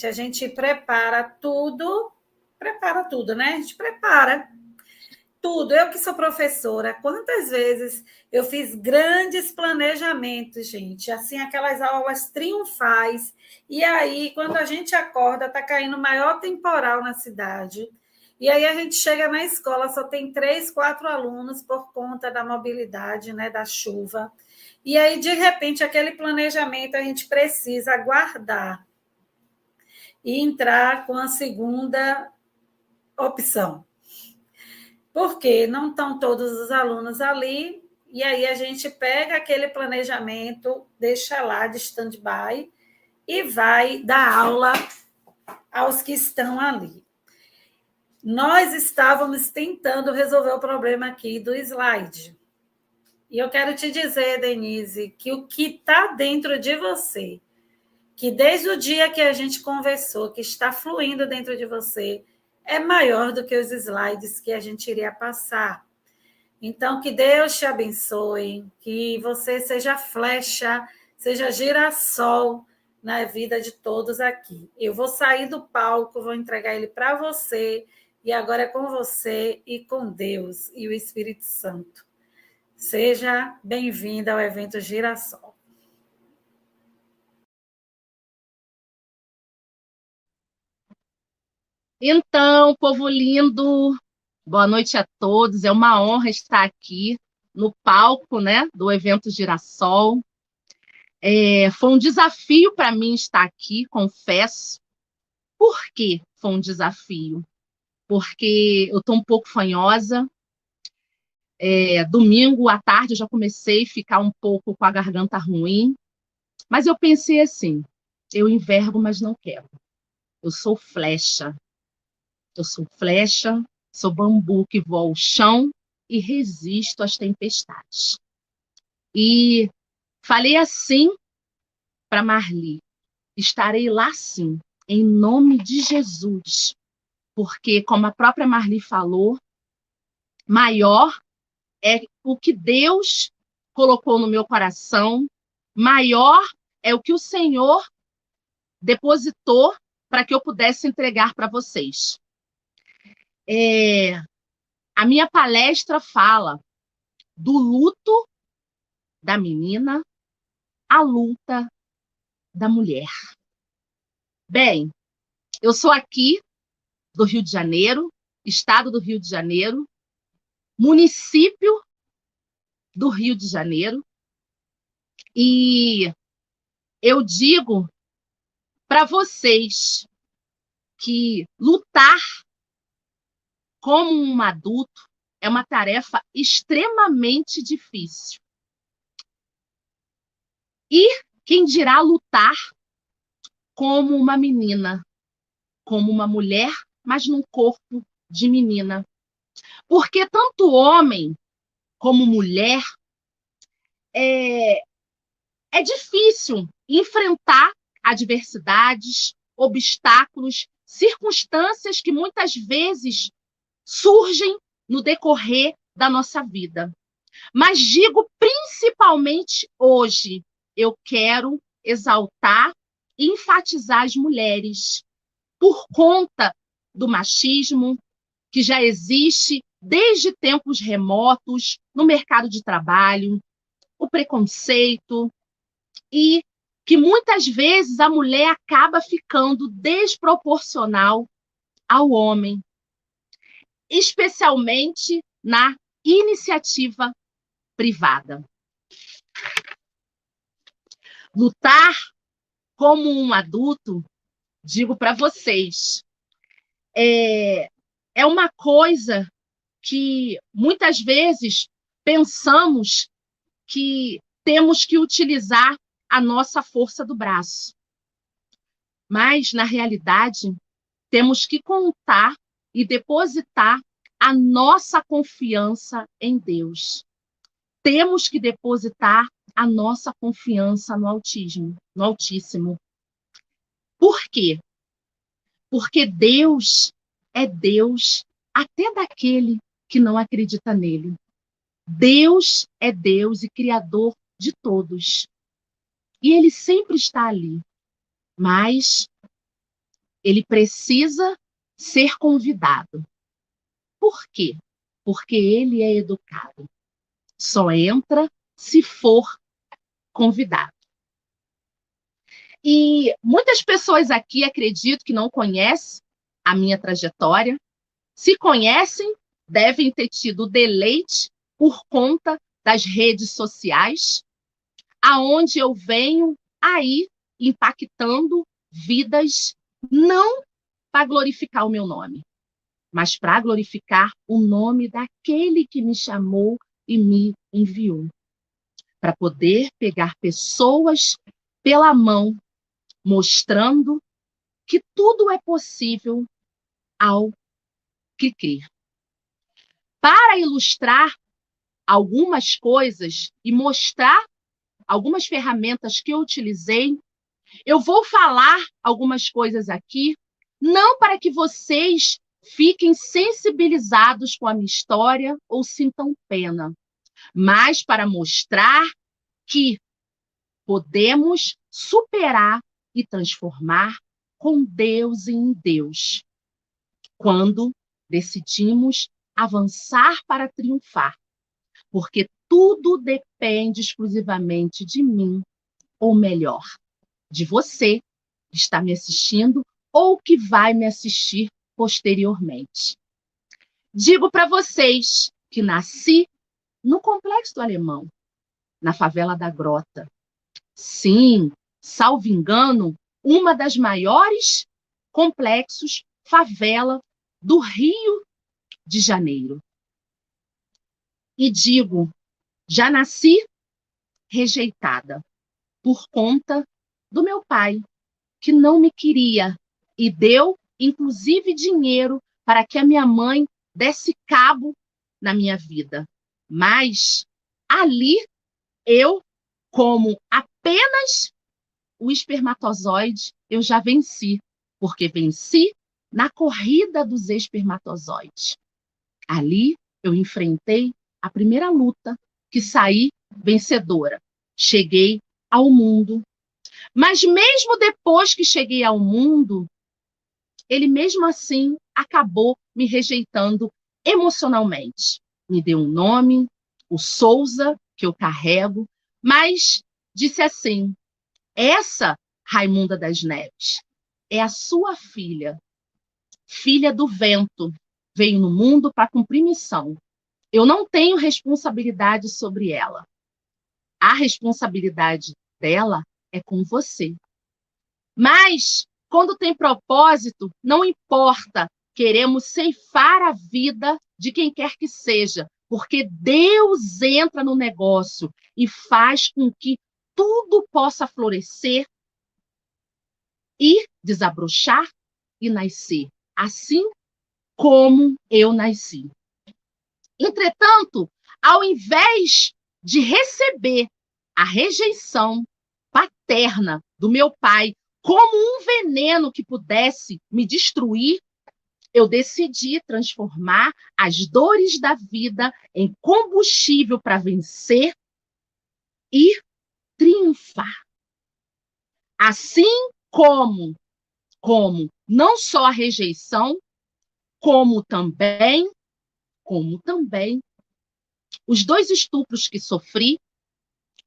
A gente prepara tudo, né? A gente prepara tudo. Eu que sou professora, quantas vezes eu fiz grandes planejamentos, gente, assim, aquelas aulas triunfais, e aí, quando a gente acorda, está caindo o maior temporal na cidade, e aí a gente chega na escola, só tem 3, 4 alunos por conta da mobilidade, né, da chuva, e aí, de repente, aquele planejamento a gente precisa guardar e entrar com a segunda opção, porque não estão todos os alunos ali, e aí a gente pega aquele planejamento, deixa lá de stand-by e vai dar aula aos que estão ali. Nós estávamos tentando resolver o problema aqui do slide. E eu quero te dizer, Denise, que o que está dentro de você, que desde o dia que a gente conversou, que está fluindo dentro de você, é maior do que os slides que a gente iria passar. Então, que Deus te abençoe, que você seja flecha, seja girassol na vida de todos aqui. Eu vou sair do palco, vou entregar ele para você, e agora é com você e com Deus e o Espírito Santo. Seja bem-vinda ao evento Girassol. Então, povo lindo, boa noite a todos. É uma honra estar aqui no palco, né, do evento Girassol. Foi um desafio para mim estar aqui, confesso. Por que foi um desafio? Porque eu estou um pouco fanhosa. Domingo à tarde eu já comecei a ficar um pouco com a garganta ruim. Mas eu pensei assim, eu envergo, mas não quero. Eu sou flecha. Eu sou flecha, sou bambu que voa ao chão e resisto às tempestades. E falei assim para Marli: estarei lá sim, em nome de Jesus. Porque, como a própria Marli falou, maior é o que Deus colocou no meu coração, maior é o que o Senhor depositou para que eu pudesse entregar para vocês. A minha palestra fala do luto da menina à luta da mulher. Bem, eu sou aqui do Rio de Janeiro, estado do Rio de Janeiro, município do Rio de Janeiro, e eu digo para vocês que lutar como um adulto é uma tarefa extremamente difícil. E quem dirá lutar como uma menina, como uma mulher, mas num corpo de menina. Porque tanto homem como mulher é difícil enfrentar adversidades, obstáculos, circunstâncias que muitas vezes surgem no decorrer da nossa vida. Mas digo principalmente hoje, eu quero exaltar e enfatizar as mulheres por conta do machismo que já existe desde tempos remotos no mercado de trabalho, o preconceito, e que muitas vezes a mulher acaba ficando desproporcional ao homem, especialmente na iniciativa privada. Lutar como um adulto, digo para vocês, é uma coisa que muitas vezes pensamos que temos que utilizar a nossa força do braço. Mas, na realidade, temos que contar e depositar a nossa confiança em Deus. Temos que depositar a nossa confiança no Altíssimo. Por quê? Porque Deus é Deus até daquele que não acredita nele. Deus é Deus e Criador de todos. E ele sempre está ali. Mas ele precisa ser convidado. Por quê? Porque ele é educado. Só entra se for convidado. E muitas pessoas aqui, acredito que não conhecem a minha trajetória. Se conhecem, devem ter tido deleite por conta das redes sociais, aonde eu venho aí impactando vidas, não para glorificar o meu nome, mas para glorificar o nome daquele que me chamou e me enviou, para poder pegar pessoas pela mão, mostrando que tudo é possível ao que crer. Para ilustrar algumas coisas e mostrar algumas ferramentas que eu utilizei, eu vou falar algumas coisas aqui, não para que vocês fiquem sensibilizados com a minha história ou sintam pena, mas para mostrar que podemos superar e transformar com Deus em Deus, quando decidimos avançar para triunfar, porque tudo depende exclusivamente de mim, ou melhor, de você que está me assistindo ou que vai me assistir posteriormente. Digo para vocês que nasci no Complexo do Alemão, na favela da Grota. Sim, salvo engano, uma das maiores complexos favela do Rio de Janeiro. E digo, já nasci rejeitada por conta do meu pai, que não me queria e deu, inclusive, dinheiro para que a minha mãe desse cabo na minha vida. Mas ali eu, como apenas o espermatozoide, eu já venci, porque venci na corrida dos espermatozoides. Ali eu enfrentei a primeira luta, que saí vencedora. Cheguei ao mundo. Mas mesmo depois que cheguei ao mundo, ele mesmo assim acabou me rejeitando emocionalmente. Me deu um nome, o Souza, que eu carrego, mas disse assim: essa Raimunda das Neves é a sua filha, filha do vento, veio no mundo para cumprir missão. Eu não tenho responsabilidade sobre ela. A responsabilidade dela é com você. Mas, quando tem propósito, não importa, queremos ceifar a vida de quem quer que seja, porque Deus entra no negócio e faz com que tudo possa florescer e desabrochar e nascer, assim como eu nasci. Entretanto, ao invés de receber a rejeição paterna do meu pai como um veneno que pudesse me destruir, eu decidi transformar as dores da vida em combustível para vencer e triunfar. Assim como não só a rejeição, como também os 2 estupros que sofri.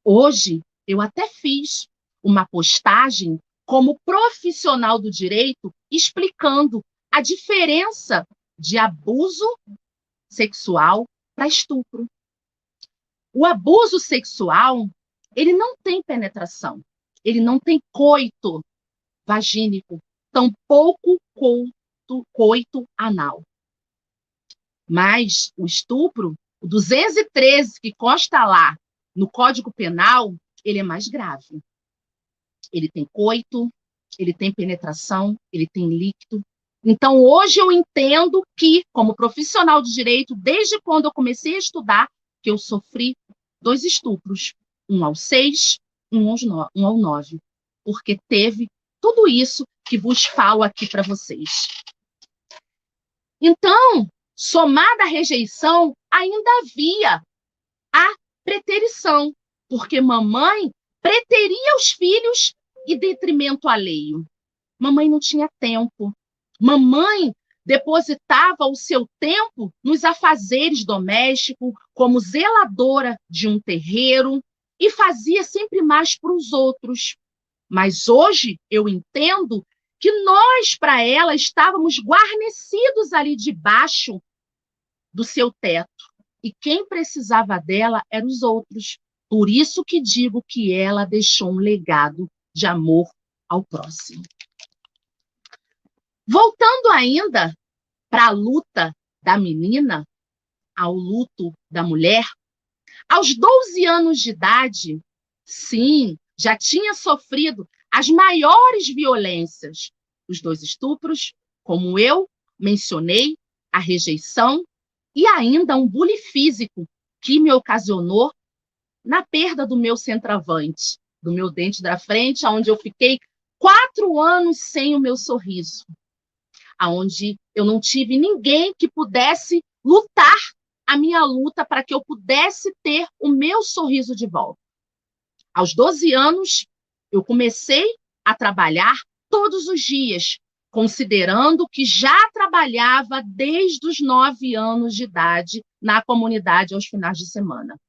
Hoje, eu até fiz uma postagem como profissional do direito explicando a diferença de abuso sexual para estupro. O abuso sexual, ele não tem penetração, ele não tem coito vagínico, tampouco coito anal. Mas o estupro, o 213 que consta lá no Código Penal, ele é mais grave. Ele tem coito, ele tem penetração, ele tem líquido. Então, hoje eu entendo que, como profissional de direito, desde quando eu comecei a estudar, que eu sofri 2 estupros, um aos 6, um ao 9, porque teve tudo isso que vos falo aqui para vocês. Então, somada à rejeição, ainda havia a preterição, porque mamãe preteria os filhos em detrimento alheio. mamãe não tinha tempo. Mamãe depositava o seu tempo nos afazeres domésticos, como zeladora de um terreiro, e fazia sempre mais para os outros. Mas hoje eu entendo que nós, para ela, estávamos guarnecidos ali debaixo do seu teto. E quem precisava dela eram os outros. Por isso que digo que ela deixou um legado de amor ao próximo. Voltando ainda para a luta da menina, ao luto da mulher, aos 12 anos de idade, sim, já tinha sofrido as maiores violências, os 2 estupros, como eu mencionei, a rejeição e ainda um bullying físico que me ocasionou na perda do meu centroavante, do meu dente da frente, onde eu fiquei 4 anos sem o meu sorriso, onde eu não tive ninguém que pudesse lutar a minha luta para que eu pudesse ter o meu sorriso de volta. Aos 12 anos, eu comecei a trabalhar todos os dias, considerando que já trabalhava desde os 9 anos de idade na comunidade aos finais de semana.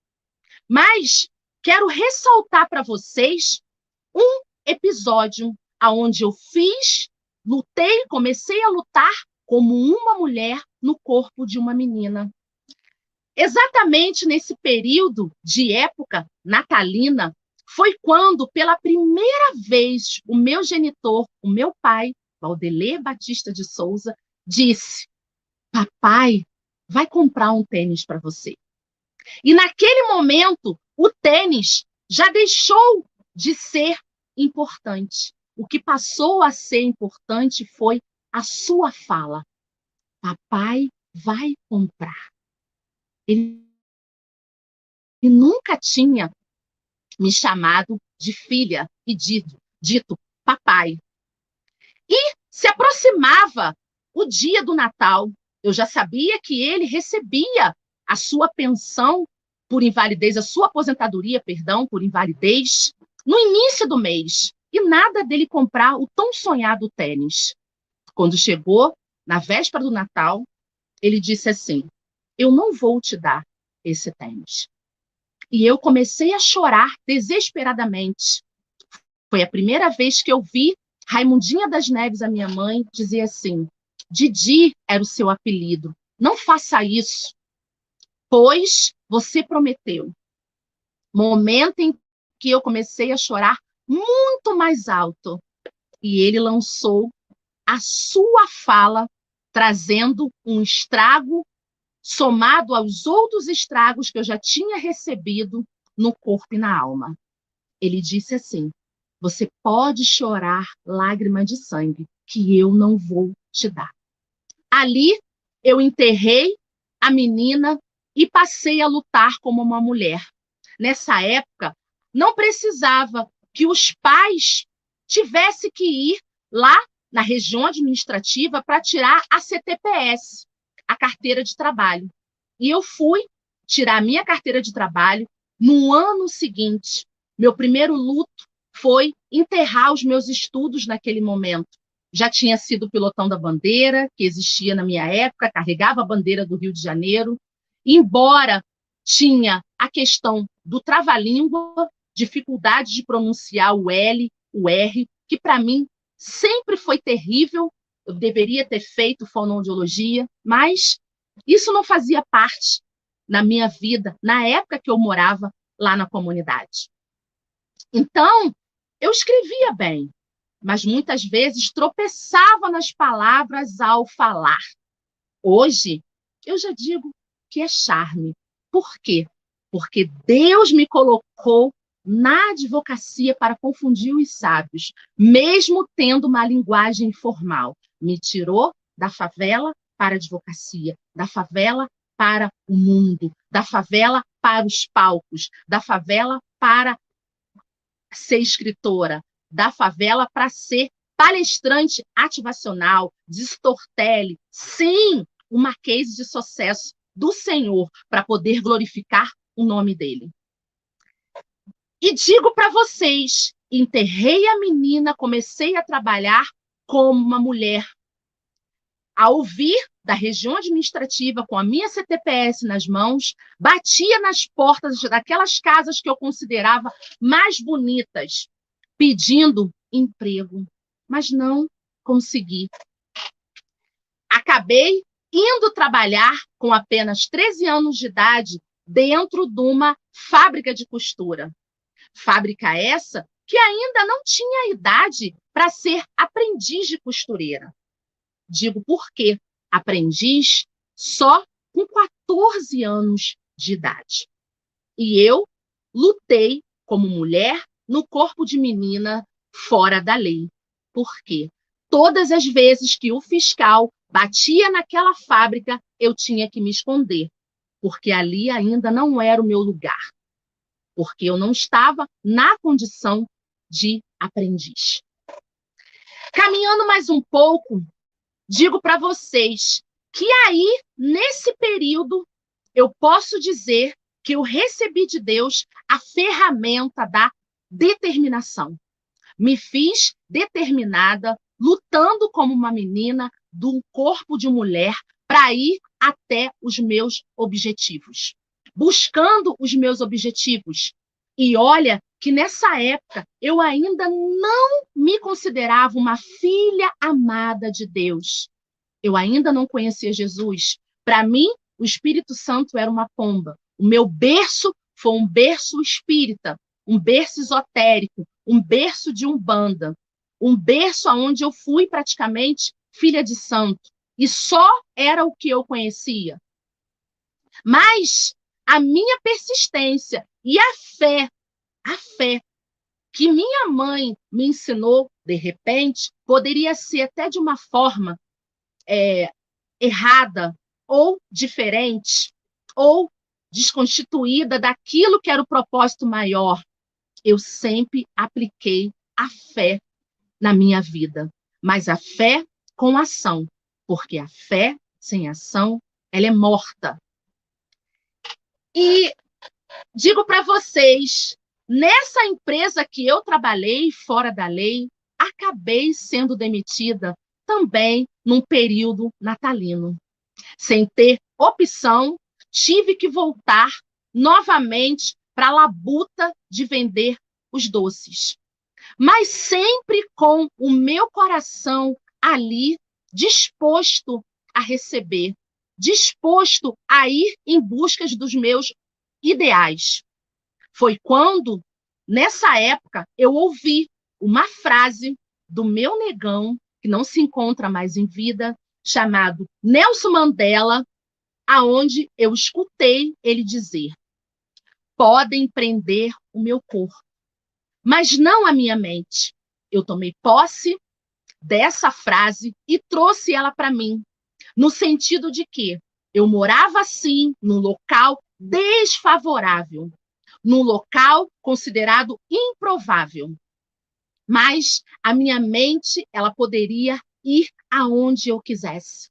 Mas quero ressaltar para vocês um episódio onde eu lutei, comecei a lutar como uma mulher no corpo de uma menina. Exatamente nesse período de época natalina, foi quando, pela primeira vez, o meu genitor, o meu pai, Valdelê Batista de Souza, disse: papai, vai comprar um tênis para você. E naquele momento, o tênis já deixou de ser importante. O que passou a ser importante foi a sua fala. Papai vai comprar. Ele nunca tinha me chamado de filha e dito papai. E se aproximava o dia do Natal. Eu já sabia que ele recebia a sua pensão por invalidez, a sua aposentadoria, perdão, por invalidez, no início do mês. E nada dele comprar o tão sonhado tênis. Quando chegou, na véspera do Natal, ele disse assim: eu não vou te dar esse tênis. E eu comecei a chorar desesperadamente. Foi a primeira vez que eu vi Raimundinha das Neves, a minha mãe, dizer assim: Didi era o seu apelido. Não faça isso, pois você prometeu. Momento em que eu comecei a chorar muito mais alto. E ele lançou a sua fala, trazendo um estrago somado aos outros estragos que eu já tinha recebido no corpo e na alma. Ele disse assim: você pode chorar lágrima de sangue, que eu não vou te dar. Ali, eu enterrei a menina e passei a lutar como uma mulher. Nessa época, não precisava que os pais tivessem que ir lá na região administrativa para tirar a CTPS, a carteira de trabalho. E eu fui tirar a minha carteira de trabalho no ano seguinte. Meu primeiro luto foi enterrar os meus estudos naquele momento. Já tinha sido pilotão da bandeira, que existia na minha época, carregava a bandeira do Rio de Janeiro, embora tinha a questão do trava-língua, dificuldade de pronunciar o L, o R, que para mim sempre foi terrível. Eu deveria ter feito fonoaudiologia, mas isso não fazia parte na minha vida, na época que eu morava lá na comunidade. Então, eu escrevia bem, mas muitas vezes tropeçava nas palavras ao falar. Hoje, eu já digo que é charme. Por quê? Porque Deus me colocou na advocacia para confundir os sábios, mesmo tendo uma linguagem informal. Me tirou da favela para a advocacia, da favela para o mundo, da favela para os palcos, da favela para ser escritora, da favela para ser palestrante ativacional, de storytelling, sim, uma case de sucesso do Senhor para poder glorificar o nome dele. E digo para vocês, enterrei a menina, comecei a trabalhar como uma mulher. Ao vir da região administrativa, com a minha CTPS nas mãos, batia nas portas daquelas casas que eu considerava mais bonitas, pedindo emprego, mas não consegui. Acabei indo trabalhar com apenas 13 anos de idade dentro de uma fábrica de costura. Fábrica essa que ainda não tinha idade para ser aprendiz de costureira. Digo por quê? Aprendiz só com 14 anos de idade. E eu lutei como mulher no corpo de menina fora da lei. Por quê? Todas as vezes que o fiscal batia naquela fábrica, eu tinha que me esconder, porque ali ainda não era o meu lugar, porque eu não estava na condição de aprendiz. Caminhando mais um pouco, digo para vocês que aí, nesse período, eu posso dizer que eu recebi de Deus a ferramenta da determinação. Me fiz determinada, lutando como uma menina de um corpo de mulher para ir até os meus objetivos, buscando os meus objetivos. E olha que nessa época eu ainda não me considerava uma filha amada de Deus. Eu ainda não conhecia Jesus. Para mim, o Espírito Santo era uma pomba. O meu berço foi um berço espírita, um berço esotérico, um berço de umbanda, um berço onde eu fui praticamente filha de santo. E só era o que eu conhecia. Mas a minha persistência e a fé que minha mãe me ensinou, de repente, poderia ser até de uma forma errada, ou diferente, ou desconstituída daquilo que era o propósito maior. Eu sempre apliquei a fé na minha vida, mas a fé com ação, porque a fé sem ação, ela é morta. E digo para vocês, nessa empresa que eu trabalhei fora da lei, acabei sendo demitida também num período natalino. Sem ter opção, tive que voltar novamente para a labuta de vender os doces. Mas sempre com o meu coração ali disposto a receber, disposto a ir em busca dos meus ideais. Foi quando, nessa época, eu ouvi uma frase do meu negão, que não se encontra mais em vida, chamado Nelson Mandela, aonde eu escutei ele dizer: podem prender o meu corpo, mas não a minha mente. Eu tomei posse dessa frase e trouxe ela para mim, no sentido de que eu morava, sim, num local desfavorável, num local considerado improvável, mas a minha mente, ela poderia ir aonde eu quisesse.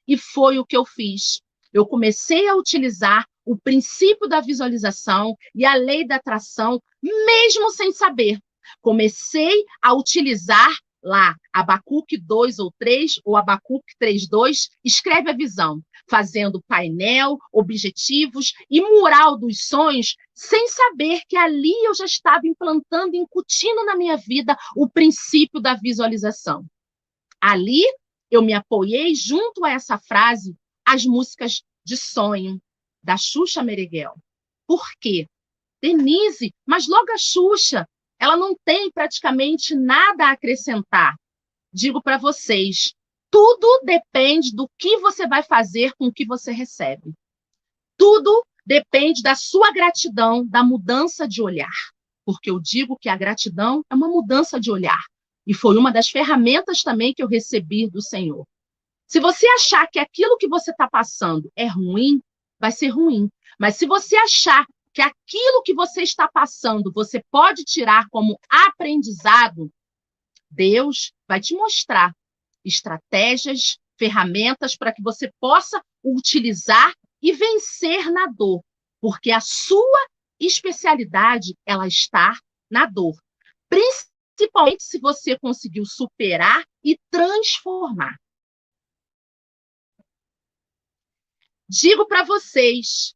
E foi o que eu fiz. Eu comecei a utilizar o princípio da visualização e a lei da atração, mesmo sem saber. Comecei a utilizar lá, Abacuque 2 ou 3, ou Abacuque 3:2, escreve a visão, fazendo painel, objetivos e mural dos sonhos, sem saber que ali eu já estava implantando, incutindo na minha vida o princípio da visualização. Ali, eu me apoiei junto a essa frase, as músicas de sonho, da Xuxa Meneghel. Por quê? Denise, mas logo a Xuxa, ela não tem praticamente nada a acrescentar. Digo para vocês, tudo depende do que você vai fazer com o que você recebe. Tudo depende da sua gratidão, da mudança de olhar. Porque eu digo que a gratidão é uma mudança de olhar. E foi uma das ferramentas também que eu recebi do Senhor. Se você achar que aquilo que você está passando é ruim, vai ser ruim. Mas se você achar que aquilo que você está passando, você pode tirar como aprendizado, Deus vai te mostrar estratégias, ferramentas para que você possa utilizar e vencer na dor. Porque a sua especialidade, ela está na dor. principalmente se você conseguiu superar e transformar. Digo para vocês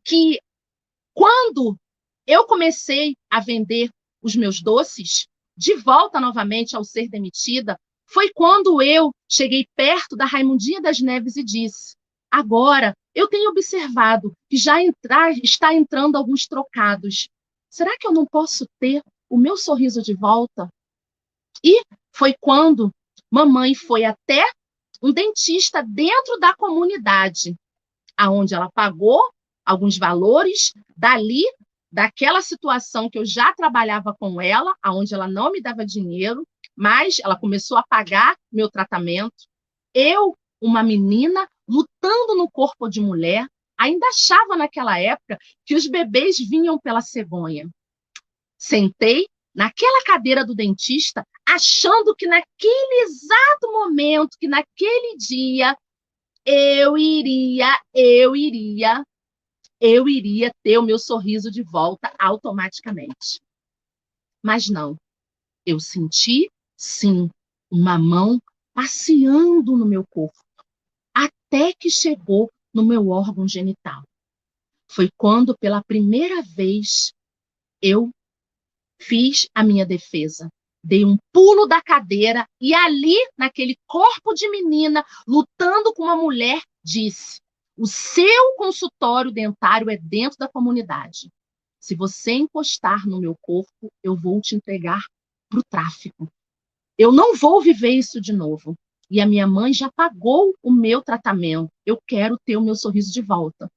que quando eu comecei a vender os meus doces, de volta novamente ao ser demitida, foi quando eu cheguei perto da Raimundinha das Neves e disse: agora eu tenho observado que já está entrando alguns trocados. Será que eu não posso ter o meu sorriso de volta? E foi quando mamãe foi até um dentista dentro da comunidade, aonde ela pagou alguns valores daquela situação que eu já trabalhava com ela, aonde ela não me dava dinheiro, mas ela começou a pagar meu tratamento. Eu, uma menina, lutando no corpo de mulher, ainda achava naquela época que os bebês vinham pela cegonha. Sentei naquela cadeira do dentista, achando que naquele exato momento, que naquele dia, eu iria ter o meu sorriso de volta automaticamente. Mas não, eu senti, sim, uma mão passeando no meu corpo, até que chegou no meu órgão genital. Foi quando, pela primeira vez, eu fiz a minha defesa. Dei um pulo da cadeira e ali, naquele corpo de menina, lutando com uma mulher, disse: o seu consultório dentário é dentro da comunidade. Se você encostar no meu corpo, eu vou te entregar para o tráfico. Eu não vou viver isso de novo. E a minha mãe já pagou o meu tratamento. Eu quero ter o meu sorriso de volta.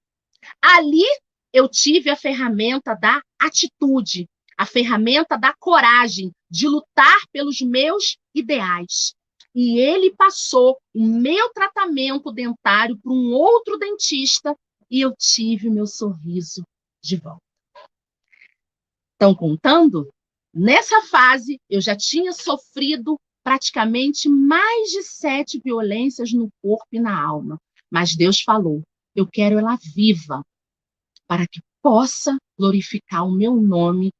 Ali eu tive a ferramenta da atitude, a ferramenta da coragem de lutar pelos meus ideais. E ele passou o meu tratamento dentário para um outro dentista e eu tive o meu sorriso de volta. Estão contando? Nessa fase, eu já tinha sofrido praticamente mais de 7 violências no corpo e na alma. Mas Deus falou: eu quero ela viva, para que possa glorificar o meu nome,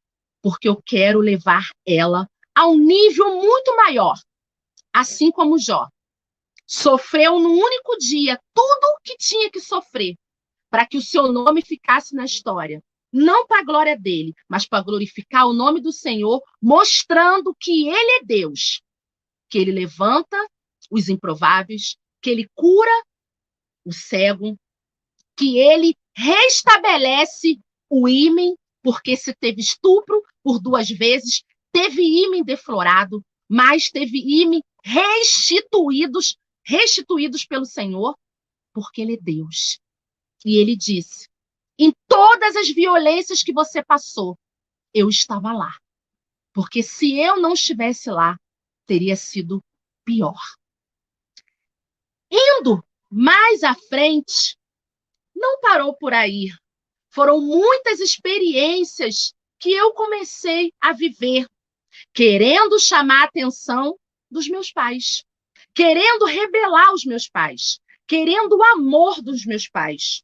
porque eu quero levar ela a um nível muito maior. Assim como Jó sofreu num único dia tudo o que tinha que sofrer, para que o seu nome ficasse na história. Não para a glória dele, mas para glorificar o nome do Senhor, mostrando que ele é Deus, que ele levanta os improváveis, que ele cura o cego, que ele restabelece o ímen, porque se teve estupro por 2 vezes, teve ímen deflorado, mas teve ímen restituídos pelo Senhor, porque ele é Deus. E ele disse: em todas as violências que você passou, eu estava lá. Porque se eu não estivesse lá, teria sido pior. Indo mais à frente, não parou por aí. Foram muitas experiências que eu comecei a viver, querendo chamar a atenção dos meus pais, querendo rebelar os meus pais, querendo o amor dos meus pais.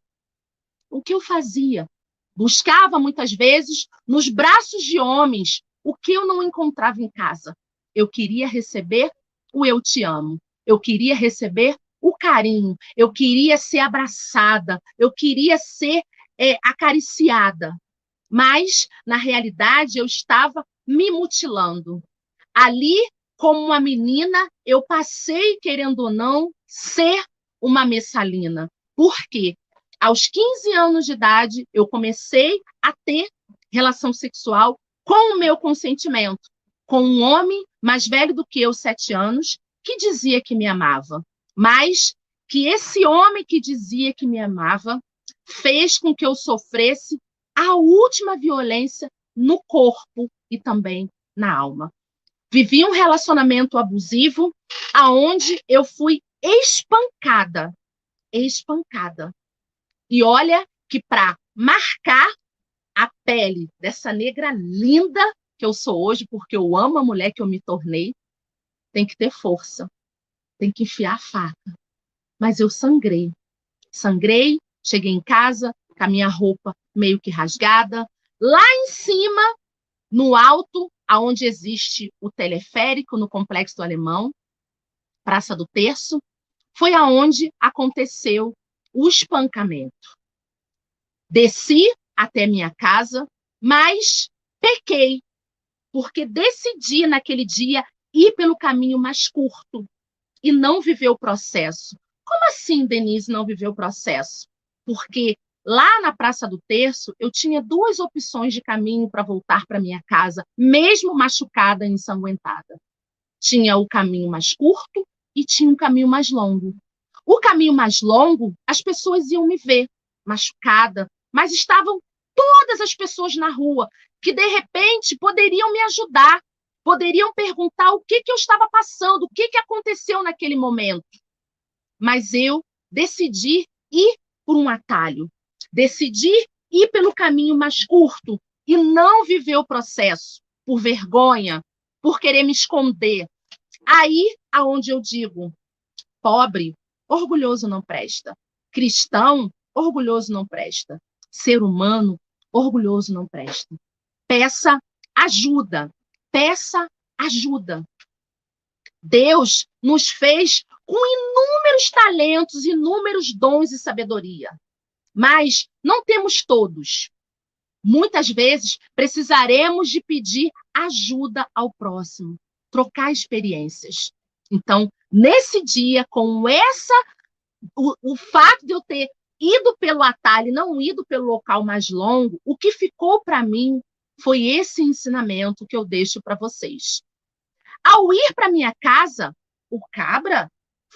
O que eu fazia? Buscava muitas vezes nos braços de homens o que eu não encontrava em casa. Eu queria receber o eu te amo. Eu queria receber o carinho. Eu queria ser abraçada. Eu queria ser acariciada. Mas, na realidade, eu estava me mutilando. Ali, como uma menina, eu passei, querendo ou não, ser uma messalina. Por quê? Aos 15 anos de idade, eu comecei a ter relação sexual com o meu consentimento, com um homem mais velho do que eu, 7 anos, que dizia que me amava. Mas que esse homem que dizia que me amava fez com que eu sofresse a última violência no corpo e também na alma. Vivi um relacionamento abusivo aonde eu fui espancada. E olha que para marcar a pele dessa negra linda que eu sou hoje, porque eu amo a mulher que eu me tornei, tem que ter força, tem que enfiar a faca. Mas eu sangrei, cheguei em casa com a minha roupa meio que rasgada. Lá em cima, no alto, aonde existe o teleférico, no Complexo do Alemão, Praça do Terço, foi aonde aconteceu o espancamento. Desci até minha casa, mas pequei, porque decidi naquele dia ir pelo caminho mais curto e não viver o processo. Como assim, Denise, não viver o processo? Porque lá na Praça do Terço, eu tinha duas opções de caminho para voltar para minha casa, mesmo machucada e ensanguentada. Tinha o caminho mais curto e tinha um caminho mais longo. O caminho mais longo, as pessoas iam me ver machucada, mas estavam todas as pessoas na rua que, de repente, poderiam me ajudar, poderiam perguntar o que eu estava passando, o que aconteceu naquele momento. Mas eu decidi ir por um atalho, decidi ir pelo caminho mais curto e não viver o processo por vergonha, por querer me esconder. Aí aonde eu digo, pobre, orgulhoso não presta. Cristão, orgulhoso não presta. Ser humano, orgulhoso não presta. Peça ajuda. Peça ajuda. Deus nos fez com inúmeros talentos, inúmeros dons e sabedoria. Mas não temos todos. Muitas vezes precisaremos de pedir ajuda ao próximo, trocar experiências. Então, nesse dia, com o fato de eu ter ido pelo atalho e não ido pelo local mais longo, o que ficou para mim foi esse ensinamento que eu deixo para vocês. Ao ir para minha casa, o cabra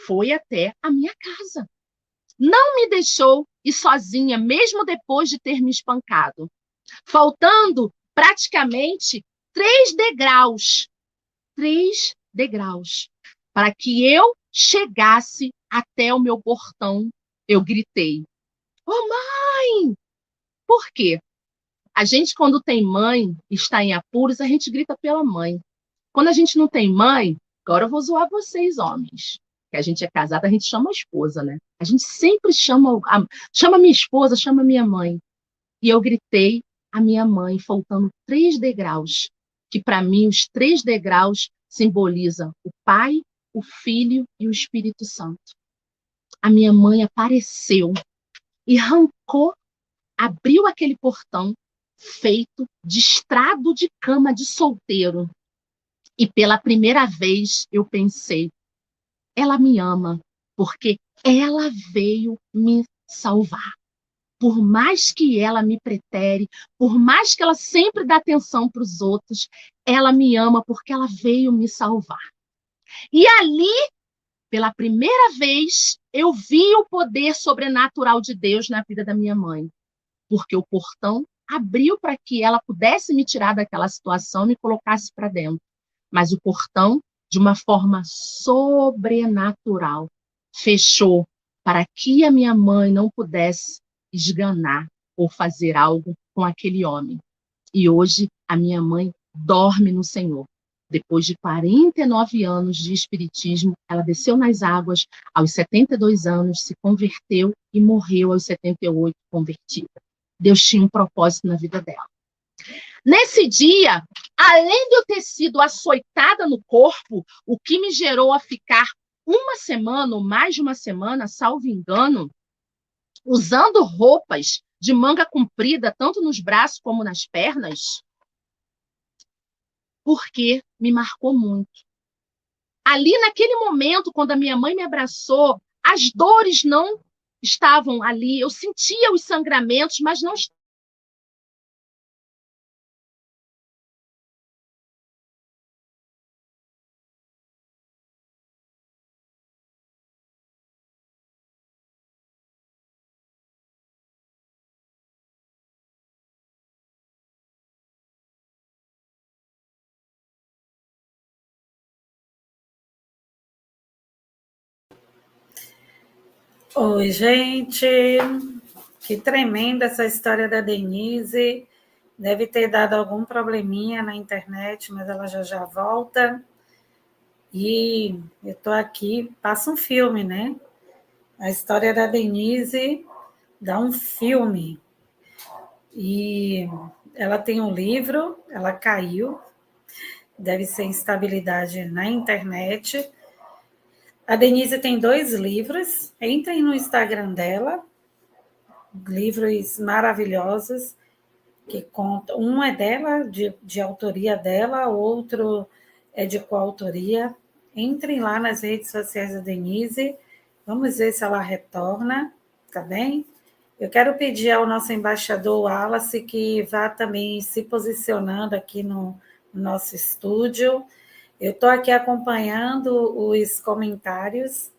foi até a minha casa. Não me deixou ir sozinha, mesmo depois de ter me espancado. Faltando praticamente 3 degraus, para que eu chegasse até o meu portão. Eu gritei: "Ô mãe!" Por quê? A gente, quando tem mãe, está em apuros, a gente grita pela mãe. Quando a gente não tem mãe, agora eu vou zoar vocês, homens, que a gente é casada, a gente chama a esposa, né? A gente sempre chama minha esposa, chama minha mãe. E eu gritei a minha mãe, faltando 3 degraus, que para mim os 3 degraus simbolizam o Pai, o Filho e o Espírito Santo. A minha mãe apareceu e arrancou, abriu aquele portão feito de estrado de cama de solteiro. E pela primeira vez eu pensei, ela me ama, porque ela veio me salvar. Por mais que ela me pretere, por mais que ela sempre dê atenção para os outros, ela me ama porque ela veio me salvar. E ali, pela primeira vez, eu vi o poder sobrenatural de Deus na vida da minha mãe, porque o portão abriu para que ela pudesse me tirar daquela situação e me colocasse para dentro. Mas o portão, de uma forma sobrenatural, fechou para que a minha mãe não pudesse esganar ou fazer algo com aquele homem. E hoje a minha mãe dorme no Senhor. Depois de 49 anos de espiritismo, ela desceu nas águas, aos 72 anos, se converteu e morreu aos 78, convertida. Deus tinha um propósito na vida dela. Nesse dia, além de eu ter sido açoitada no corpo, o que me gerou a ficar uma semana ou mais de uma semana, salvo engano, usando roupas de manga comprida, tanto nos braços como nas pernas, porque me marcou muito. Ali, naquele momento, quando a minha mãe me abraçou, as dores não estavam ali. Eu sentia os sangramentos, mas não estavam. Oi, gente. Que tremenda essa história da Denise. Deve ter dado algum probleminha na internet, mas ela já volta. E eu estou aqui, passa um filme, né? A história da Denise dá um filme. E ela tem um livro, ela caiu, deve ser instabilidade na internet. A Denise tem 2 livros, entrem no Instagram dela, livros maravilhosos, que contam, um é dela, de autoria dela, outro é de coautoria. Entrem lá nas redes sociais da Denise, vamos ver se ela retorna, tá bem? Eu quero pedir ao nosso embaixador Wallace que vá também se posicionando aqui no nosso estúdio. Eu estou aqui acompanhando os comentários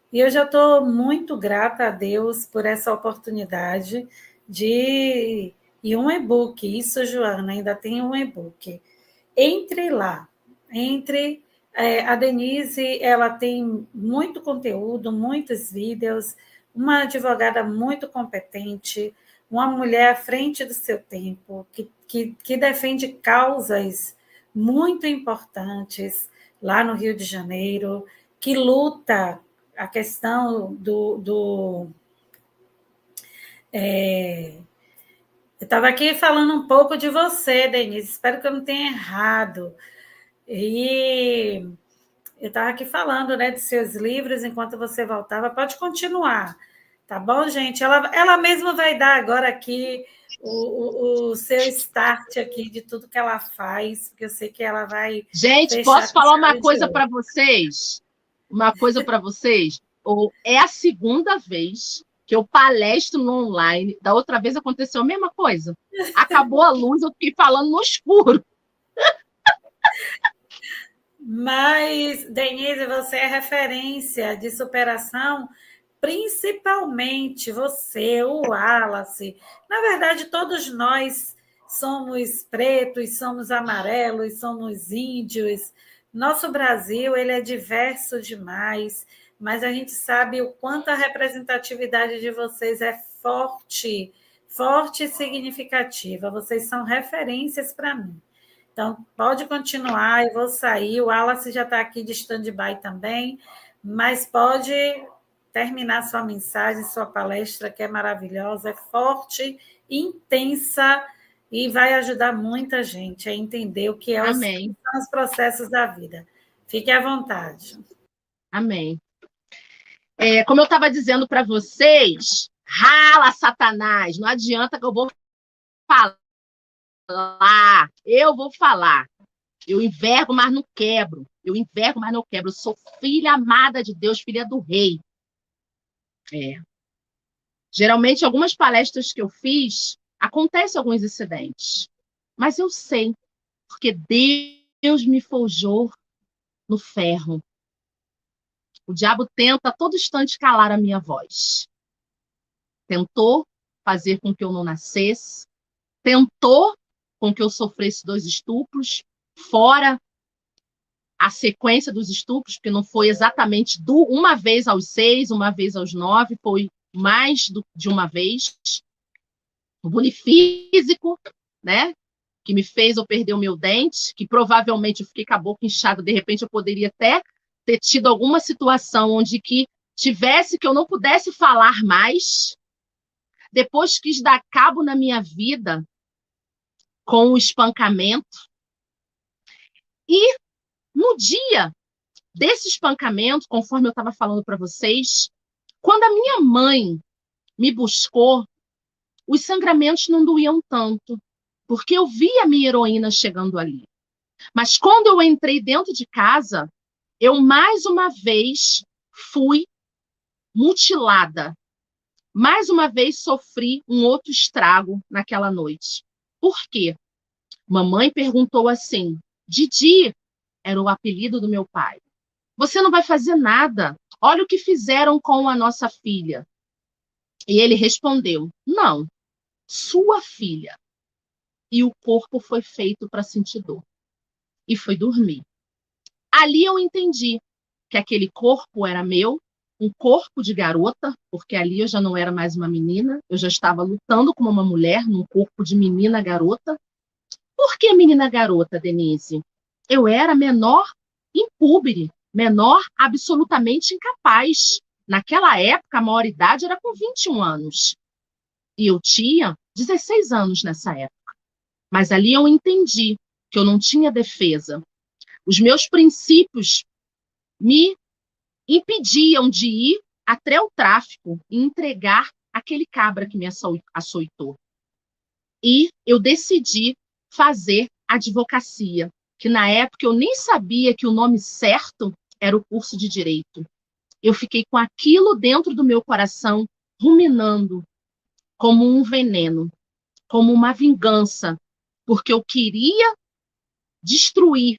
e eu já estou muito grata a Deus por essa oportunidade de... E um e-book, isso, Joana, ainda tem um e-book. Entre lá, entre... a Denise, ela tem muito conteúdo, muitos vídeos, uma advogada muito competente, uma mulher à frente do seu tempo, que defende causas muito importantes lá no Rio de Janeiro, que luta a questão eu estava aqui falando um pouco de você, Denise, espero que eu não tenha errado. E eu estava aqui falando, né, de seus livros enquanto você voltava. Pode continuar, tá bom, gente? Ela mesma vai dar agora aqui o seu start aqui de tudo que ela faz, porque eu sei que ela vai Gente, fechar posso com falar chave uma de coisa ouro. para vocês? Uma coisa para vocês? É a segunda vez que eu palestro no online. Da outra vez aconteceu a mesma coisa. Acabou a luz, eu fiquei falando no escuro. Mas, Denise, você é referência de superação, principalmente você, o Wallace. Na verdade, todos nós somos pretos, somos amarelos, somos índios. Nosso Brasil, ele é diverso demais, mas a gente sabe o quanto a representatividade de vocês é forte, forte e significativa. Vocês são referências para mim. Então, pode continuar, eu vou sair. O Wallace já está aqui de stand-by também, mas pode terminar sua mensagem, sua palestra, que é maravilhosa, é forte, intensa e vai ajudar muita gente a entender o que Amém. são os processos da vida. Fique à vontade. Amém. Como eu estava dizendo para vocês, rala, Satanás, não adianta que eu vou falar. Eu vou falar. Eu envergo, mas não quebro. Eu envergo, mas não quebro. Eu sou filha amada de Deus, filha do rei. Geralmente, algumas palestras que eu fiz, acontecem alguns incidentes. Mas eu sei, porque Deus me forjou no ferro. O diabo tenta a todo instante calar a minha voz. Tentou fazer com que eu não nascesse. Tentou com que eu sofresse 2 estupros, fora a sequência dos estupros, porque não foi exatamente uma vez aos 6, uma vez aos 9, foi mais de uma vez. O bullying físico, né? Que me fez eu perder o meu dente, que provavelmente eu fiquei com a boca inchada, de repente eu poderia até ter tido alguma situação onde que tivesse que eu não pudesse falar mais. Depois quis dar cabo na minha vida com o espancamento. E no dia desse espancamento, conforme eu estava falando para vocês, quando a minha mãe me buscou, os sangramentos não doíam tanto, porque eu vi a minha heroína chegando ali. Mas quando eu entrei dentro de casa, eu mais uma vez fui mutilada. Mais uma vez sofri um outro estrago naquela noite. Por quê? Mamãe perguntou assim, Didi, era o apelido do meu pai. Você não vai fazer nada. Olha o que fizeram com a nossa filha. E ele respondeu, não, sua filha. E o corpo foi feito para sentir dor. E foi dormir. Ali eu entendi que aquele corpo era meu, um corpo de garota, porque ali eu já não era mais uma menina, eu já estava lutando como uma mulher, num corpo de menina garota. Por que menina garota, Denise? Eu era menor impúbere, menor absolutamente incapaz. Naquela época, a maioridade era com 21 anos. E eu tinha 16 anos nessa época. Mas ali eu entendi que eu não tinha defesa. Os meus princípios me impediam de ir até o tráfico e entregar aquele cabra que me açoitou. E eu decidi fazer advocacia, que na época eu nem sabia que o nome certo era o curso de Direito. Eu fiquei com aquilo dentro do meu coração, ruminando, como um veneno, como uma vingança, porque eu queria destruir,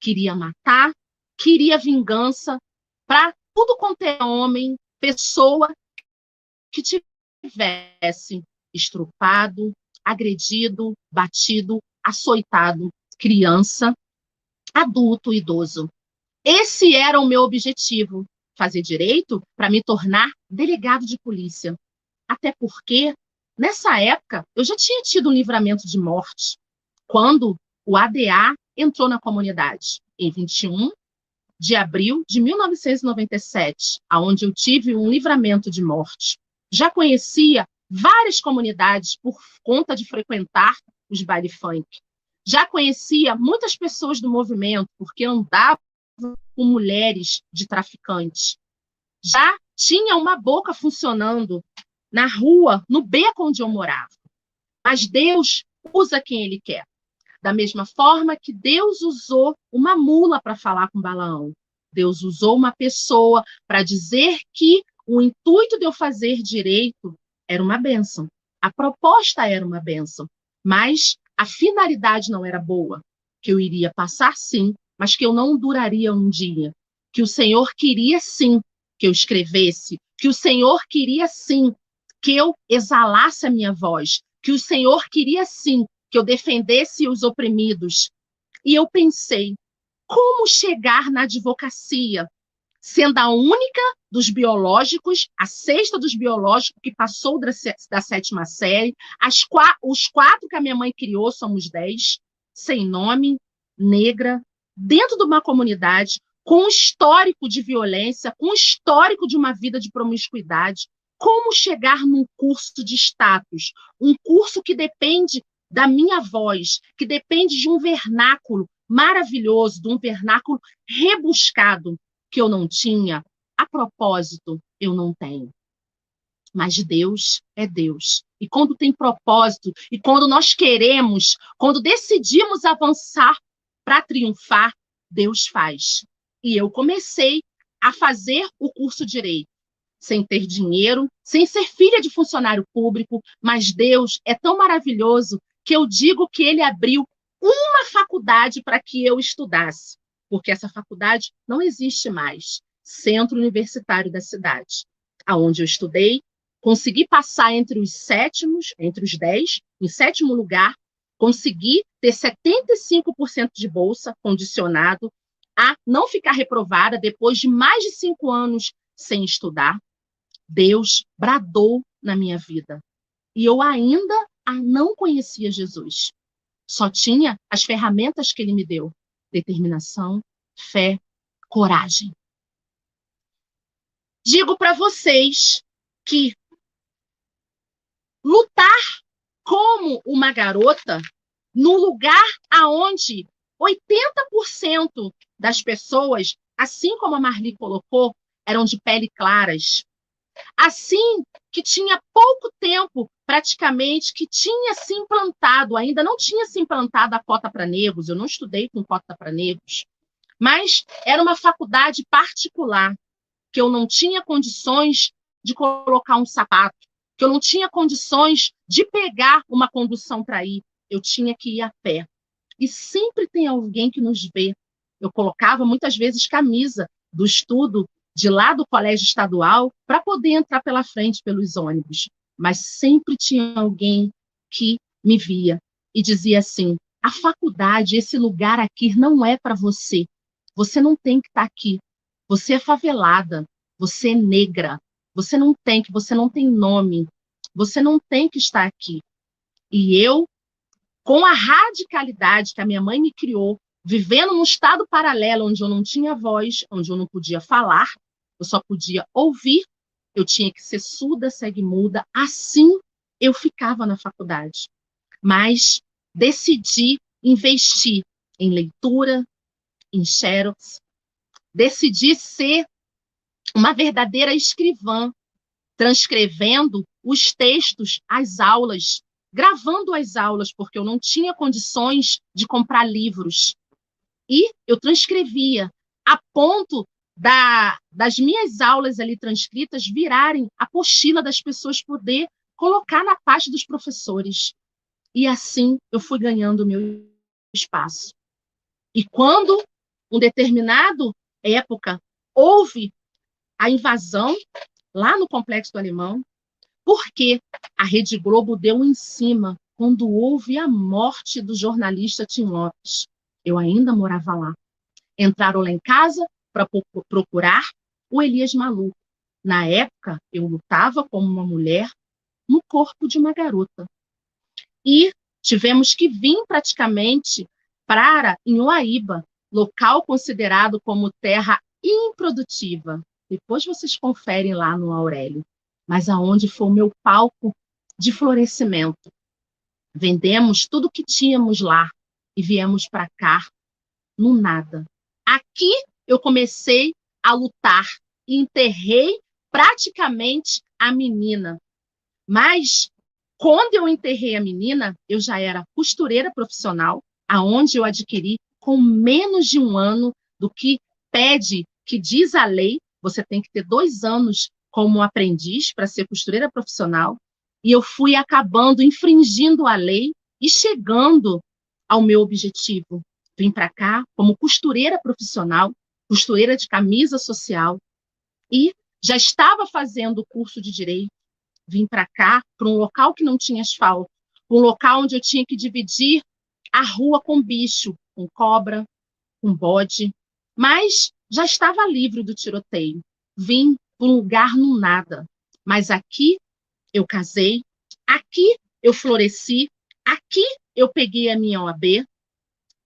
queria matar, queria vingança para tudo quanto é homem, pessoa que tivesse estrupado, agredido, batido, açoitado, criança, adulto, idoso. Esse era o meu objetivo, fazer direito para me tornar delegado de polícia. Até porque, nessa época, eu já tinha tido um livramento de morte, quando o ADA entrou na comunidade, em 21 de abril de 1997, onde eu tive um livramento de morte. Já conhecia várias comunidades por conta de frequentar os baile funk. Já conhecia muitas pessoas do movimento, porque andava com mulheres de traficantes. Já tinha uma boca funcionando na rua, no beco onde eu morava. Mas Deus usa quem Ele quer. Da mesma forma que Deus usou uma mula para falar com Balaão. Deus usou uma pessoa para dizer que o intuito de eu fazer direito era uma bênção. A proposta era uma bênção. Mas a finalidade não era boa. Que eu iria passar, sim, mas que eu não duraria um dia. Que o Senhor queria, sim, que eu escrevesse. Que o Senhor queria, sim, que eu exalasse a minha voz. Que o Senhor queria, sim, que eu defendesse os oprimidos. E eu pensei, como chegar na advocacia, sendo a única dos biológicos, a sexta dos biológicos que passou da sétima série, os 4 que a minha mãe criou, somos 10, sem nome, negra, dentro de uma comunidade, com um histórico de violência, com um histórico de uma vida de promiscuidade. Como chegar num curso de status? Um curso que depende da minha voz, que depende de um vernáculo maravilhoso, de um vernáculo rebuscado que eu não tinha. A propósito, eu não tenho. Mas Deus é Deus. E quando tem propósito, e quando nós queremos, quando decidimos avançar para triunfar, Deus faz. E eu comecei a fazer o curso de Direito, sem ter dinheiro, sem ser filha de funcionário público, mas Deus é tão maravilhoso que eu digo que Ele abriu uma faculdade para que eu estudasse, porque essa faculdade não existe mais. Centro Universitário da cidade, aonde eu estudei, consegui passar entre os 10, em 7º lugar, consegui ter 75% de bolsa, condicionado a não ficar reprovada depois de mais de 5 anos sem estudar. Deus bradou na minha vida. E eu ainda não conhecia Jesus. Só tinha as ferramentas que Ele me deu: determinação, fé, coragem. Digo para vocês que lutar como uma garota no lugar aonde 80% das pessoas, assim como a Marli colocou, eram de pele claras, assim que tinha pouco tempo, praticamente, que tinha se implantado, ainda não tinha se implantado a cota para negros, eu não estudei com cota para negros, mas era uma faculdade particular, que eu não tinha condições de colocar um sapato, que eu não tinha condições de pegar uma condução para ir, eu tinha que ir a pé. E sempre tem alguém que nos vê. Eu colocava muitas vezes camisa do estudo de lá do colégio estadual para poder entrar pela frente pelos ônibus. Mas sempre tinha alguém que me via e dizia assim: a faculdade, esse lugar aqui não é para você. Você não tem que estar aqui. Você é favelada, você é negra, você não tem nome, você não tem que estar aqui. E eu, com a radicalidade que a minha mãe me criou, vivendo num estado paralelo onde eu não tinha voz, onde eu não podia falar, eu só podia ouvir, eu tinha que ser surda, cega e muda, assim eu ficava na faculdade. Mas decidi investir em leitura, em xerox, decidi ser uma verdadeira escrivã, transcrevendo os textos, as aulas, gravando as aulas, porque eu não tinha condições de comprar livros. E eu transcrevia, a ponto das minhas aulas ali transcritas virarem apostila das pessoas, poder colocar na pasta dos professores. E assim eu fui ganhando o meu espaço. E quando, em determinada época, houve a invasão lá no Complexo do Alemão, porque a Rede Globo deu em cima quando houve a morte do jornalista Tim Lopes. Eu ainda morava lá. Entraram lá em casa para procurar o Elias Maluf. Na época, eu lutava como uma mulher no corpo de uma garota. E tivemos que vir praticamente para Inhoaíba, local considerado como terra improdutiva. Depois vocês conferem lá no Aurélio. Mas aonde foi o meu palco de florescimento. Vendemos tudo que tínhamos lá e viemos para cá no nada. Aqui eu comecei a lutar e enterrei praticamente a menina. Mas quando eu enterrei a menina, eu já era costureira profissional, aonde eu adquiri com menos de 1 ano do que pede, que diz a lei. Você tem que ter 2 anos como aprendiz para ser costureira profissional. E eu fui acabando, infringindo a lei e chegando ao meu objetivo. Vim para cá como costureira profissional, costureira de camisa social, e já estava fazendo o curso de direito. Vim para cá, para um local que não tinha asfalto, um local onde eu tinha que dividir a rua com bicho, com cobra, com bode, mas já estava livre do tiroteio. Vim para um lugar no nada, mas aqui eu casei, aqui eu floresci, aqui eu peguei a minha OAB,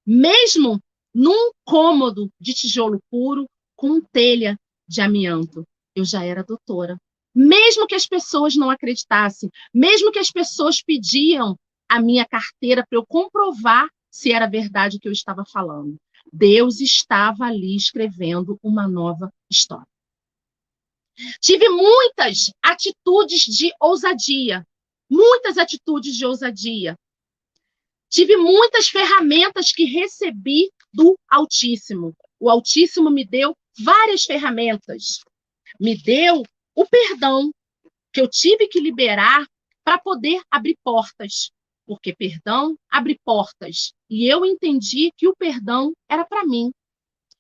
mesmo num cômodo de tijolo puro, com telha de amianto. Eu já era doutora. Mesmo que as pessoas não acreditassem, mesmo que as pessoas pediam a minha carteira para eu comprovar se era verdade o que eu estava falando, Deus estava ali escrevendo uma nova história. Tive muitas atitudes de ousadia, muitas atitudes de ousadia. Tive muitas ferramentas que recebi do Altíssimo. O Altíssimo me deu várias ferramentas. Me deu o perdão, que eu tive que liberar para poder abrir portas. Porque perdão abre portas. E eu entendi que o perdão era para mim.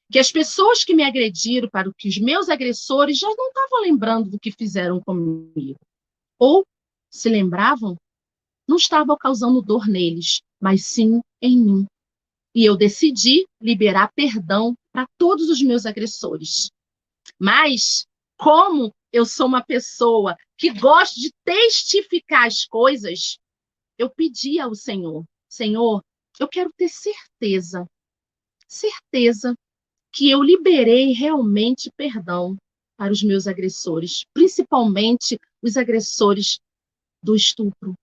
Que as pessoas que me agrediram, para que os meus agressores já não estavam lembrando do que fizeram comigo. Ou, se lembravam, não estavam causando dor neles, mas sim em mim. E eu decidi liberar perdão para todos os meus agressores. Mas, como eu sou uma pessoa que gosta de testificar as coisas, eu pedi ao Senhor, Senhor, eu quero ter certeza que eu liberei realmente perdão para os meus agressores, principalmente os agressores do estupro.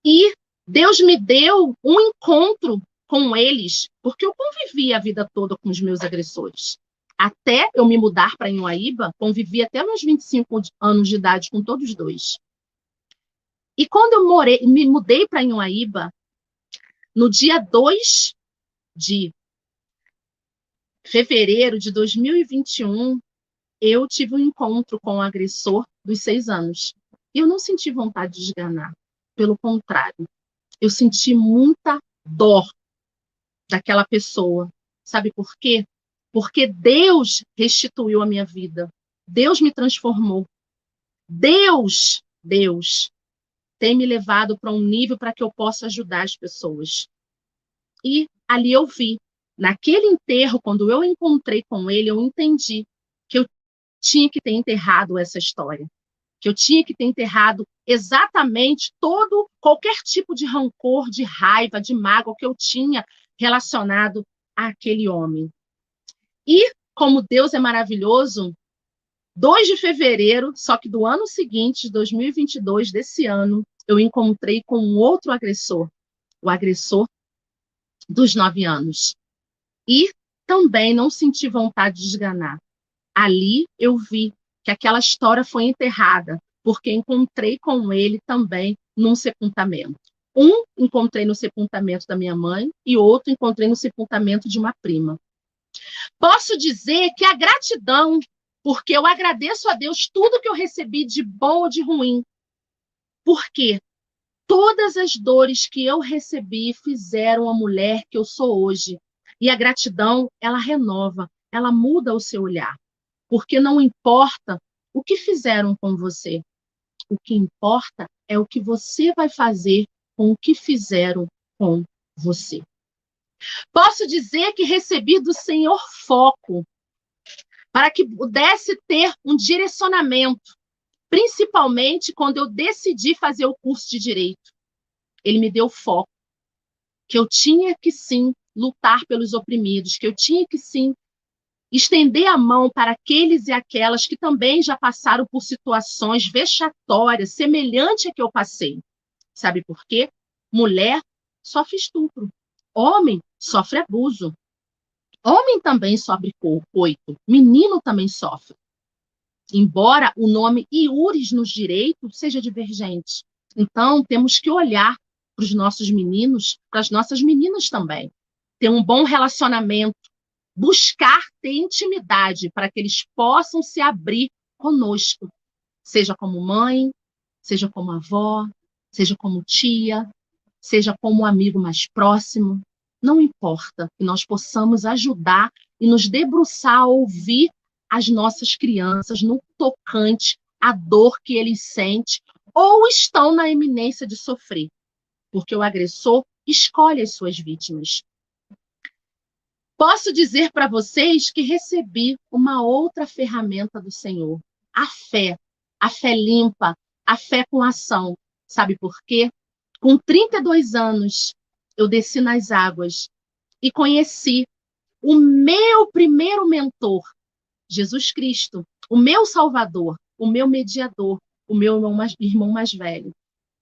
E Deus me deu um encontro com eles, porque eu convivi a vida toda com os meus agressores. Até eu me mudar para Inhoaíba, convivi até meus 25 anos de idade com todos dois. E quando eu me mudei para Inhoaíba, no dia 2 de fevereiro de 2021, eu tive um encontro com o agressor dos 6 anos. E eu não senti vontade de esganar. Pelo contrário, eu senti muita dor daquela pessoa. Sabe por quê? Porque Deus restituiu a minha vida. Deus me transformou. Deus tem me levado para um nível para que eu possa ajudar as pessoas. E ali eu vi. Naquele enterro, quando eu encontrei com ele, eu entendi que eu tinha que ter enterrado essa história. Que eu tinha que ter enterrado exatamente qualquer tipo de rancor, de raiva, de mágoa que eu tinha relacionado àquele homem. E, como Deus é maravilhoso, 2 de fevereiro, só que do ano seguinte, 2022, desse ano, eu encontrei com um outro agressor. o agressor dos 9 anos. E também não senti vontade de esganar. Ali eu vi que aquela história foi enterrada, porque encontrei com ele também num sepultamento. Um encontrei no sepultamento da minha mãe e outro encontrei no sepultamento de uma prima. Posso dizer que a gratidão, porque eu agradeço a Deus tudo que eu recebi de bom ou de ruim, porque todas as dores que eu recebi fizeram a mulher que eu sou hoje. E a gratidão, ela renova, ela muda o seu olhar. Porque não importa o que fizeram com você. O que importa é o que você vai fazer com o que fizeram com você. Posso dizer que recebi do Senhor foco para que pudesse ter um direcionamento, principalmente quando eu decidi fazer o curso de Direito. Ele me deu foco, que eu tinha que sim lutar pelos oprimidos, que eu tinha que sim estender a mão para aqueles e aquelas que também já passaram por situações vexatórias, semelhante a que eu passei. Sabe por quê? Mulher sofre estupro, homem sofre abuso, homem também sofre coito, menino também sofre. Embora o nome iuris nos direitos seja divergente. Então, temos que olhar para os nossos meninos, para as nossas meninas também. Ter um bom relacionamento, buscar ter intimidade para que eles possam se abrir conosco, seja como mãe, seja como avó, seja como tia, seja como amigo mais próximo. Não importa, que nós possamos ajudar e nos debruçar a ouvir as nossas crianças no tocante à dor que eles sentem ou estão na iminência de sofrer, porque o agressor escolhe as suas vítimas. Posso dizer para vocês que recebi uma outra ferramenta do Senhor, a fé limpa, a fé com ação. Sabe por quê? Com 32 anos, eu desci nas águas e conheci o meu primeiro mentor, Jesus Cristo, o meu Salvador, o meu mediador, o meu irmão mais velho,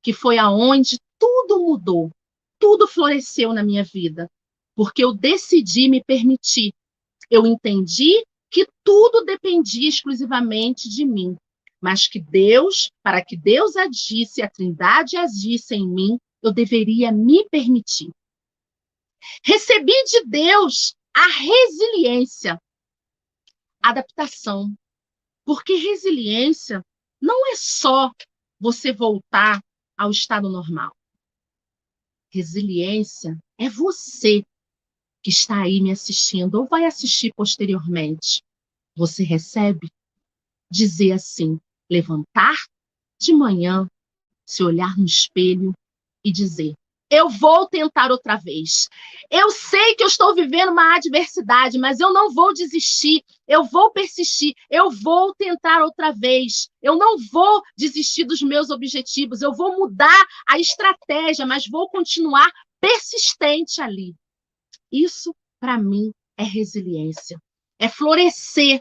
que foi aonde tudo mudou, tudo floresceu na minha vida, porque eu decidi me permitir. Eu entendi que tudo dependia exclusivamente de mim, mas que Deus, para que Deus agisse, a Trindade agisse em mim, eu deveria me permitir. Recebi de Deus a resiliência, adaptação, porque resiliência não é só você voltar ao estado normal. Resiliência é você que está aí me assistindo ou vai assistir posteriormente. Você recebe dizer assim, levantar de manhã, se olhar no espelho e dizer: eu vou tentar outra vez. Eu sei que eu estou vivendo uma adversidade, mas eu não vou desistir. Eu vou persistir. Eu vou tentar outra vez. Eu não vou desistir dos meus objetivos. Eu vou mudar a estratégia, mas vou continuar persistente ali. Isso, para mim, é resiliência. É florescer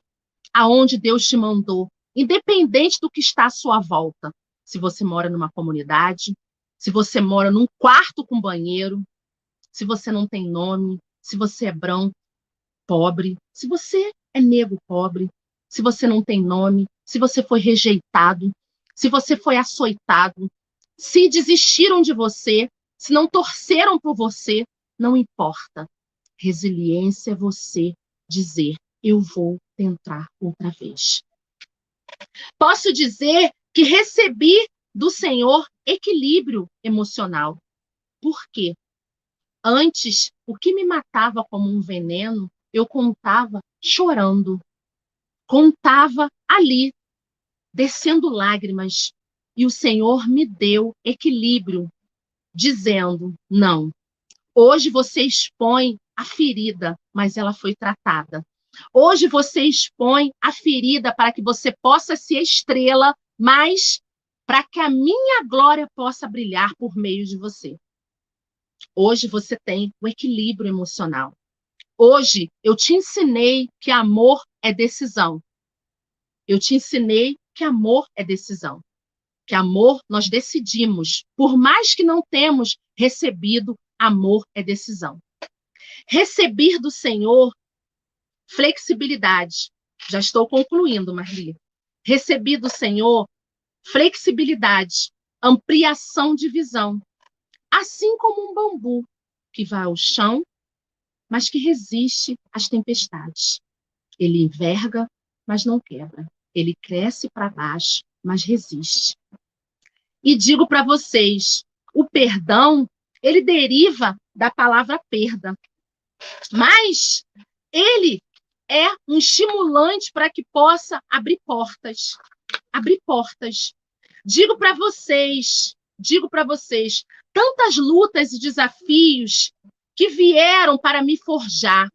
aonde Deus te mandou, independente do que está à sua volta. Se você mora numa comunidade, se você mora num quarto com banheiro, se você não tem nome, se você é branco, pobre, se você é negro, pobre, se você não tem nome, se você foi rejeitado, se você foi açoitado, se desistiram de você, se não torceram por você, não importa. Resiliência é você dizer: eu vou tentar outra vez. Posso dizer que recebi do Senhor equilíbrio emocional. Por quê? Antes, o que me matava como um veneno, eu contava chorando. Contava ali, descendo lágrimas. E o Senhor me deu equilíbrio, dizendo: não, hoje você expõe a ferida, mas ela foi tratada. Hoje você expõe a ferida para que você possa ser estrela, mas para que a minha glória possa brilhar por meio de você. Hoje você tem o equilíbrio emocional. Hoje eu te ensinei que amor é decisão. Eu te ensinei que amor é decisão. Que amor nós decidimos, por mais que não temos recebido amor é decisão. Receber do Senhor flexibilidade. Já estou concluindo, Marli. Receber do Senhor flexibilidade, ampliação de visão. Assim como um bambu que vai ao chão, mas que resiste às tempestades. Ele enverga, mas não quebra. Ele cresce para baixo, mas resiste. E digo para vocês, o perdão, ele deriva da palavra perda. Mas ele é um estimulante para que possa abrir portas. Abrir portas. Digo para vocês, tantas lutas e desafios que vieram para me forjar.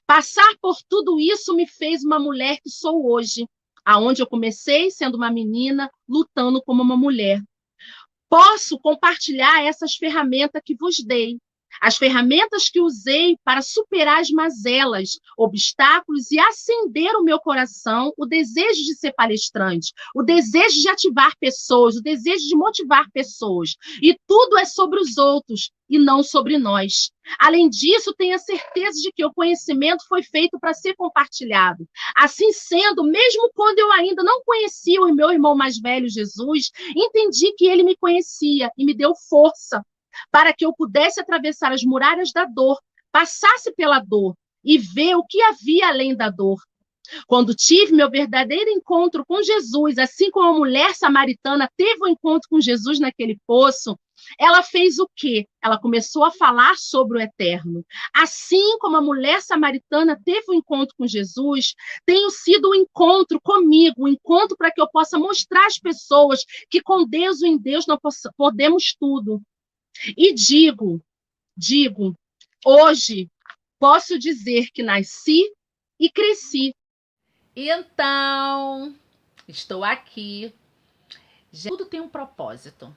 Passar por tudo isso me fez uma mulher que sou hoje, aonde eu comecei sendo uma menina, lutando como uma mulher. Posso compartilhar essas ferramentas que vos dei, as ferramentas que usei para superar as mazelas, obstáculos e acender o meu coração, o desejo de ser palestrante, o desejo de ativar pessoas, o desejo de motivar pessoas. E tudo é sobre os outros e não sobre nós. Além disso, tenha certeza de que o conhecimento foi feito para ser compartilhado. Assim sendo, mesmo quando eu ainda não conhecia o meu irmão mais velho, Jesus, entendi que ele me conhecia e me deu força para que eu pudesse atravessar as muralhas da dor, passasse pela dor e ver o que havia além da dor. Quando tive meu verdadeiro encontro com Jesus, assim como a mulher samaritana teve um encontro com Jesus naquele poço, ela fez o quê? Ela começou a falar sobre o eterno. Assim como a mulher samaritana teve um encontro com Jesus, tenho sido um encontro comigo, um encontro para que eu possa mostrar às pessoas que com Deus ou em Deus nós podemos tudo. E digo, hoje posso dizer que nasci e cresci. Então, estou aqui. Tudo tem um propósito.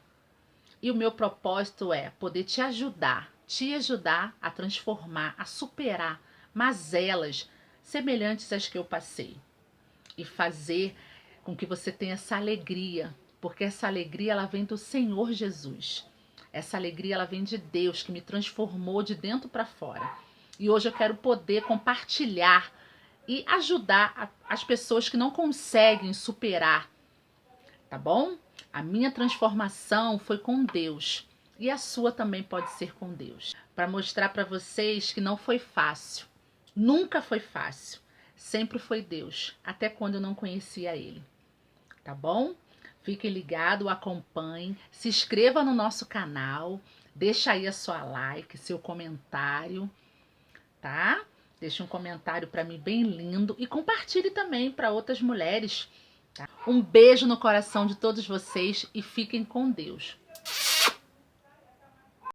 E o meu propósito é poder te ajudar a transformar, a superar mazelas semelhantes às que eu passei. E fazer com que você tenha essa alegria, porque essa alegria ela vem do Senhor Jesus. Essa alegria ela vem de Deus, que me transformou de dentro para fora. E hoje eu quero poder compartilhar e ajudar as pessoas que não conseguem superar, tá bom? A minha transformação foi com Deus e a sua também pode ser com Deus. Para mostrar para vocês que não foi fácil, nunca foi fácil, sempre foi Deus, até quando eu não conhecia Ele, tá bom? Fiquem ligados, acompanhem, se inscreva no nosso canal, deixa aí a sua like, seu comentário, tá? Deixe um comentário para mim bem lindo e compartilhe também para outras mulheres. Tá? Um beijo no coração de todos vocês e fiquem com Deus.